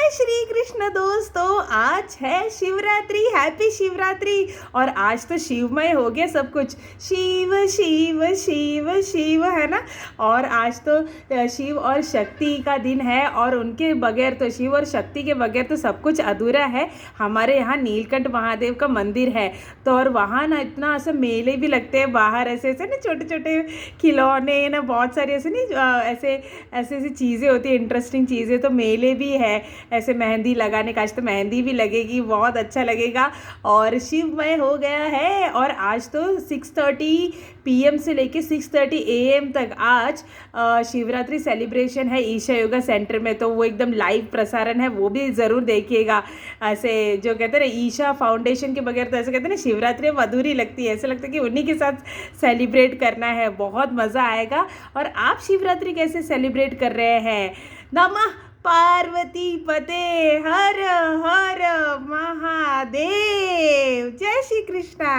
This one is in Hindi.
जय श्री कृष्ण दोस्तों, आज है शिवरात्रि। हैप्पी शिवरात्रि। और आज तो शिवमय हो गया सब कुछ। शिव शिव शिव शिव है ना। और आज तो शिव और शक्ति का दिन है, और उनके बगैर तो, शिव और शक्ति के बगैर तो सब कुछ अधूरा है। हमारे यहाँ नीलकंठ महादेव का मंदिर है, तो और वहाँ ना इतना ऐसे मेले भी लगते हैं बाहर, ऐसे ऐसे ना छोटे छोटे खिलौने ना, बहुत सारी ऐसे नहीं ऐसे ऐसे ऐसी चीज़ें होती है, इंटरेस्टिंग चीज़ें। तो मेले भी है ऐसे, मेहंदी लगाने का, आज तो मेहंदी भी लगेगी, बहुत अच्छा लगेगा। और शिवमय हो गया है। और आज तो 6:30 PM से लेके 6:30 AM तक आज शिवरात्रि सेलिब्रेशन है ईशा योगा सेंटर में। तो वो एकदम लाइव प्रसारण है, वो भी ज़रूर देखिएगा। ऐसे जो कहते हैं ना, ईशा फाउंडेशन के बगैर तो ऐसे कहते हैं ना, शिवरात्रि अब अधूरी लगती है। ऐसा लगता है कि उन्हीं के साथ सेलिब्रेट करना है, बहुत मज़ा आएगा। और आप शिवरात्रि कैसे सेलिब्रेट कर रहे हैं? नमः पार्वती पते, हर हर महादेव। जय श्री कृष्णा।